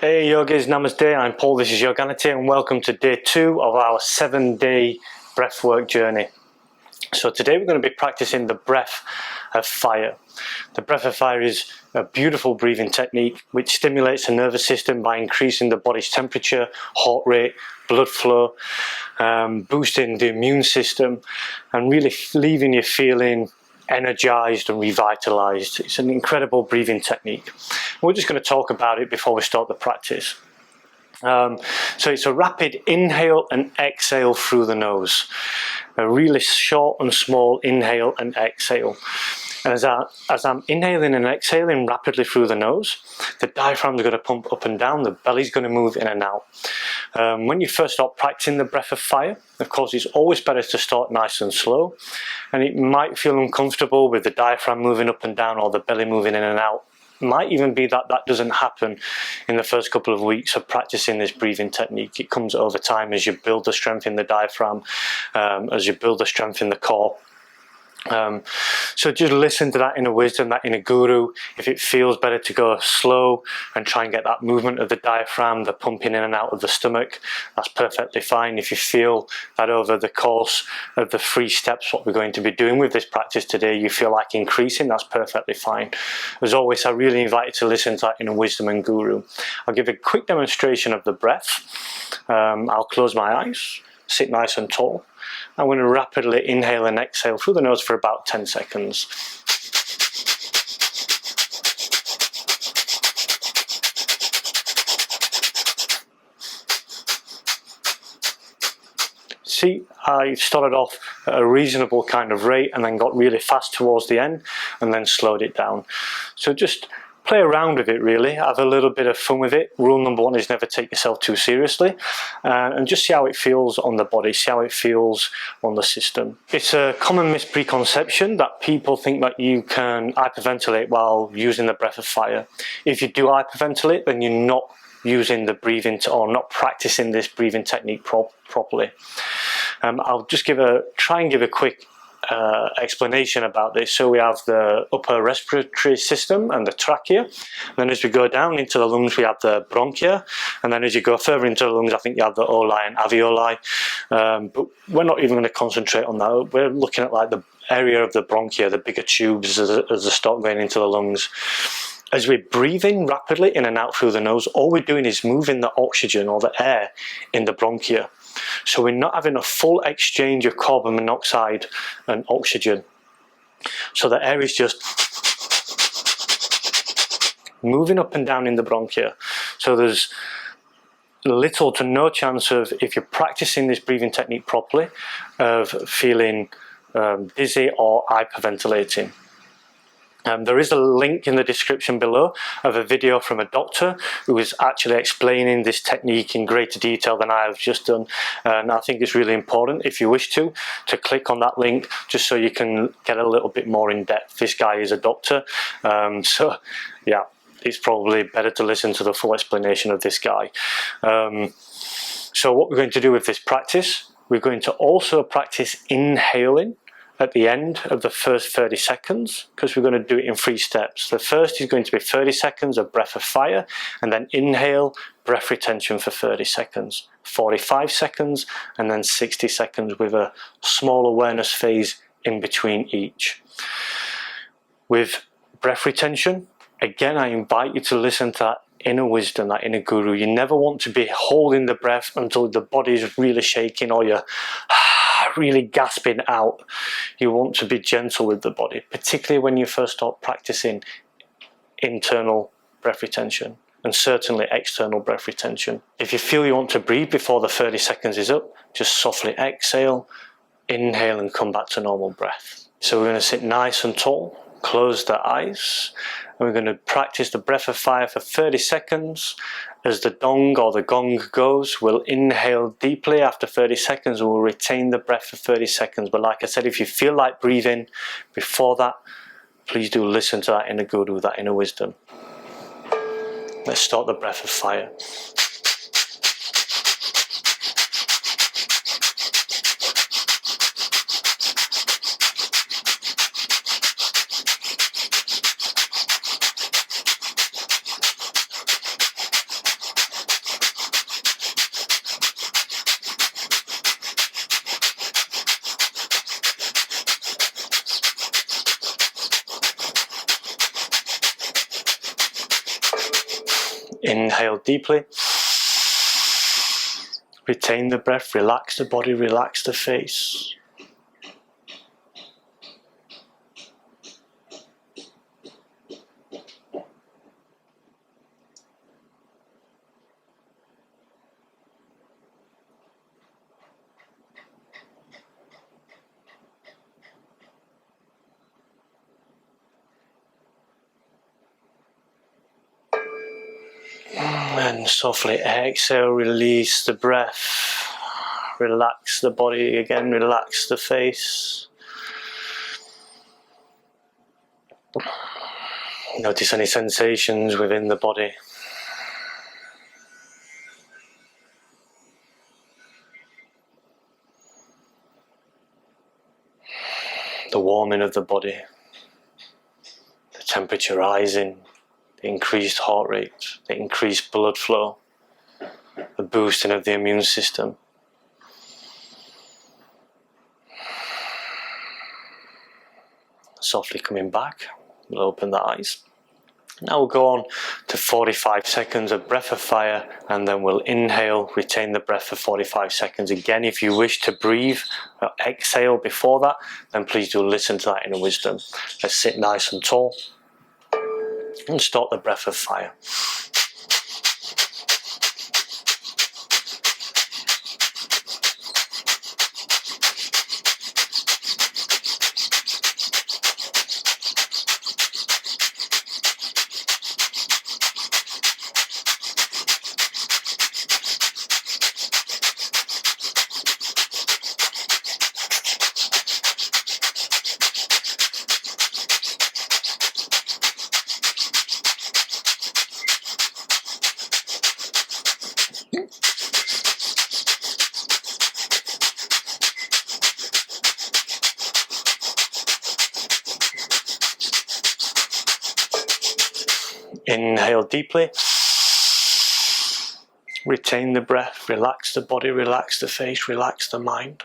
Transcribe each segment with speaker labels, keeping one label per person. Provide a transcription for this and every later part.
Speaker 1: Hey yogis, namaste, I'm Paul, this is Yoganity, and welcome to day 2 of our 7-day breathwork journey. So today we're going to be practicing the breath of fire. The breath of fire is a beautiful breathing technique which stimulates the nervous system by increasing the body's temperature, heart rate, blood flow, boosting the immune system, and really leaving you feeling energized and revitalized. It's an incredible breathing technique. We're just going to talk about it before we start the practice. So it's a rapid inhale and exhale through the nose. A really short and small inhale and exhale. And as I'm inhaling and exhaling rapidly through the nose, the diaphragm is going to pump up and down, the belly's going to move in and out. When you first start practicing the breath of fire, of course it's always better to start nice and slow, and it might feel uncomfortable with the diaphragm moving up and down or the belly moving in and out. Might even be that doesn't happen in the first couple of weeks of practicing this breathing technique. It comes over time as you build the strength in the diaphragm, as you build the strength in the core. So just listen to that inner wisdom, that inner guru. If it feels better to go slow and try and get that movement of the diaphragm, the pumping in and out of the stomach, that's perfectly fine. If you feel that over the course of the 3 steps, what we're going to be doing with this practice today, you feel like increasing, that's perfectly fine. As always, I really invite you to listen to that inner wisdom and guru. I'll give a quick demonstration of the breath. I'll close my eyes, sit nice and tall. I'm going to rapidly inhale and exhale through the nose for about 10 seconds. See, I started off at a reasonable kind of rate and then got really fast towards the end and then slowed it down. So just play around with it really, have a little bit of fun with it. Rule number 1 is never take yourself too seriously, and just see how it feels on the body, see how it feels on the system. It's a common mispreconception that people think that you can hyperventilate while using the breath of fire. If you do hyperventilate, then you're not using the breathing or not practicing this breathing technique properly. I'll just try and give a quick explanation about this. So we have the upper respiratory system and the trachea, and then as we go down into the lungs we have the bronchia, and then as you go further into the lungs I think you have the uli and alveoli, but we're not even going to concentrate on that. We're looking at like the area of the bronchia, the bigger tubes as they start going into the lungs. As we're breathing rapidly in and out through the nose, all we're doing is moving the oxygen or the air in the bronchia. So we're not having a full exchange of carbon monoxide and oxygen. So the air is just moving up and down in the bronchia. So there's little to no chance of, if you're practicing this breathing technique properly, of feeling dizzy or hyperventilating. There is a link in the description below of a video from a doctor who is actually explaining this technique in greater detail than I have just done, and I think it's really important, if you wish to click on that link just so you can get a little bit more in depth. This guy is a doctor, so yeah, it's probably better to listen to the full explanation of this guy. So what we're going to do with this practice, we're going to also practice inhaling at the end of the first 30 seconds, because we're going to do it in 3 steps. The first is going to be 30 seconds of breath of fire, and then inhale, breath retention for 30 seconds, 45 seconds, and then 60 seconds with a small awareness phase in between each. With breath retention, again, I invite you to listen to that inner wisdom, that inner guru. You never want to be holding the breath until the body is really shaking or you're really gasping out. You want to be gentle with the body, particularly when you first start practicing internal breath retention and certainly external breath retention. If you feel you want to breathe before the 30 seconds is up, just softly exhale, inhale and come back to normal breath. So we're going to sit nice and tall, close the eyes, and we're going to practice the breath of fire for 30 seconds. As the dong or the gong goes, we'll inhale deeply. After 30 seconds, we'll retain the breath for 30 seconds. But like I said, if you feel like breathing before that, please do listen to that inner guru, that inner wisdom. Let's start the breath of fire. Inhale deeply. Retain the breath, relax the body, relax the face. And softly exhale, release the breath. Relax the body again, relax the face. Notice any sensations within the body. The warming of the body, the temperature rising, the increased heart rate, the increased blood flow, the boosting of the immune system. Softly coming back, we'll open the eyes. Now we'll go on to 45 seconds of breath of fire, and then we'll inhale, retain the breath for 45 seconds. Again, if you wish to breathe or exhale before that, then please do listen to that inner wisdom. Let's sit nice and tall and start the breath of fire. Inhale deeply. Retain the breath, relax the body, relax the face, relax the mind.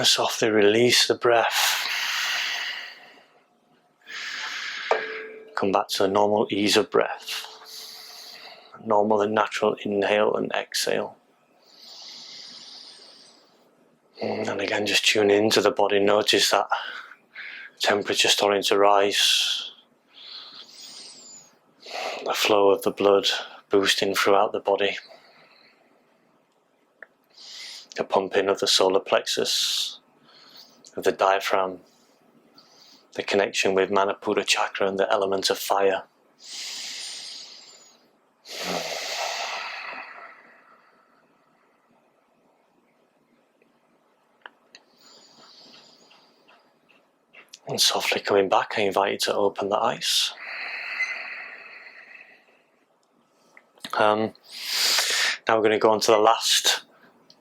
Speaker 1: Softly release the breath. Come back to the normal ease of breath. Normal and natural inhale and exhale. And again, just tune into the body. Notice that temperature starting to rise. The flow of the blood boosting throughout the body. The pumping of the solar plexus, of the diaphragm, the connection with Manipura chakra and the element of fire. And softly coming back, I invite you to open the eyes. Now we're going to go on to the last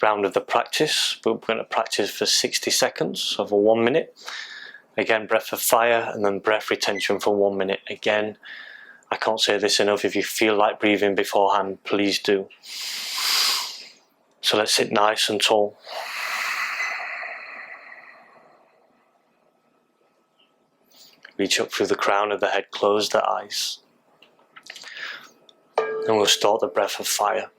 Speaker 1: round of the practice. We're going to practice for 60 seconds over 1 minute. Again, breath of fire and then breath retention for 1 minute. Again, I can't say this enough. If you feel like breathing beforehand, please do. So let's sit nice and tall. Reach up through the crown of the head, close the eyes. And we'll start the breath of fire.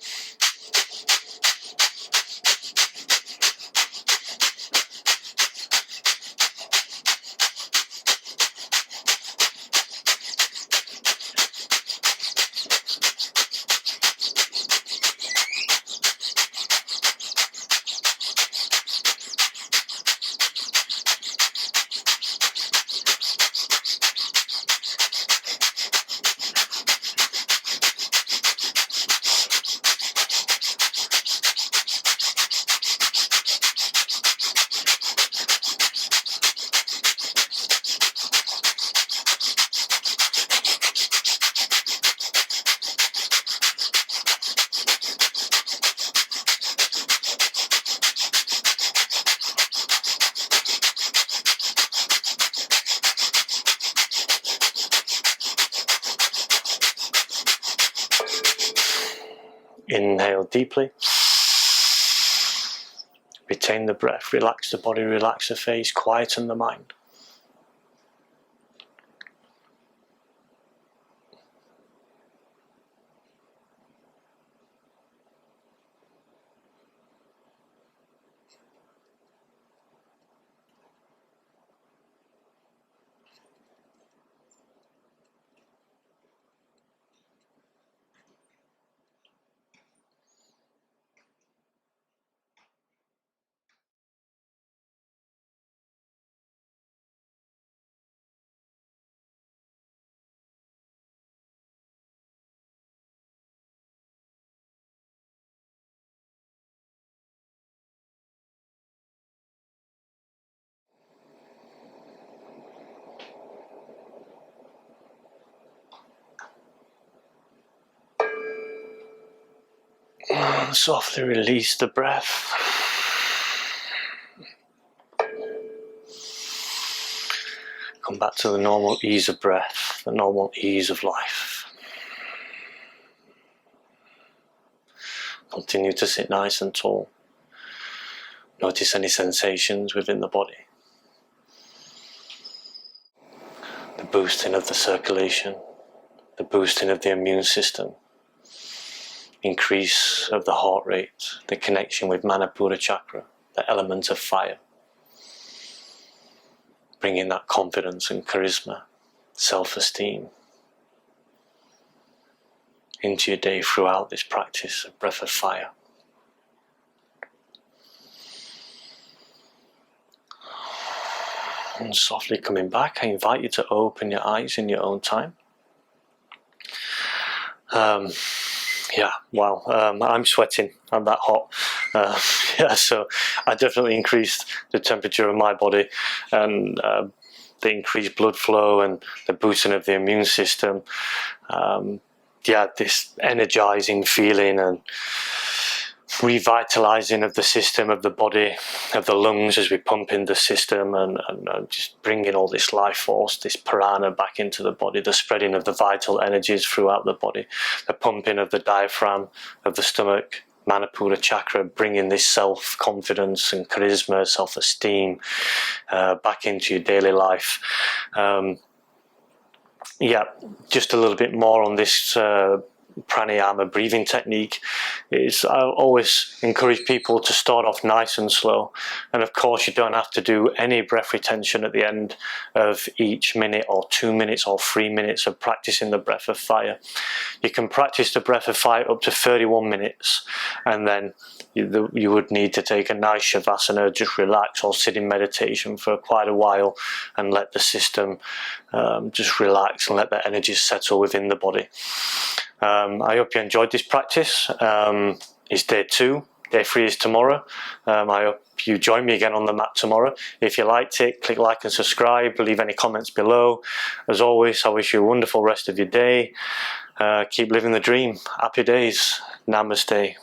Speaker 1: Inhale deeply. Retain the breath, relax the body, relax the face, quieten the mind. Softly release the breath. Come back to the normal ease of breath, the normal ease of life. Continue to sit nice and tall. Notice any sensations within the body. The boosting of the circulation, the boosting of the immune system, increase of the heart rate, the connection with Manipura chakra, the element of fire. Bringing that confidence and charisma, self-esteem into your day throughout this practice of breath of fire. And softly coming back, I invite you to open your eyes in your own time. I'm sweating, I'm that hot. So I definitely increased the temperature of my body, and the increased blood flow and the boosting of the immune system. This energizing feeling and revitalizing of the system, of the body, of the lungs as we pump in the system and just bringing all this life force, this prana back into the body, the spreading of the vital energies throughout the body, the pumping of the diaphragm, of the stomach, Manipura chakra, bringing this self-confidence and charisma, self-esteem back into your daily life. Just a little bit more on this pranayama breathing technique. I always encourage people to start off nice and slow, and of course you don't have to do any breath retention at the end of each minute or 2 minutes or 3 minutes of practicing the breath of fire. You can practice the breath of fire up to 31 minutes, and then you would need to take a nice shavasana, just relax or sit in meditation for quite a while and let the system just relax and let the energies settle within the body. I hope you enjoyed this practice. It's day 2. Day 3 is tomorrow. I hope you join me again on the mat tomorrow. If you liked it, click like and subscribe. Leave any comments below. As always, I wish you a wonderful rest of your day. Keep living the dream. Happy days. Namaste.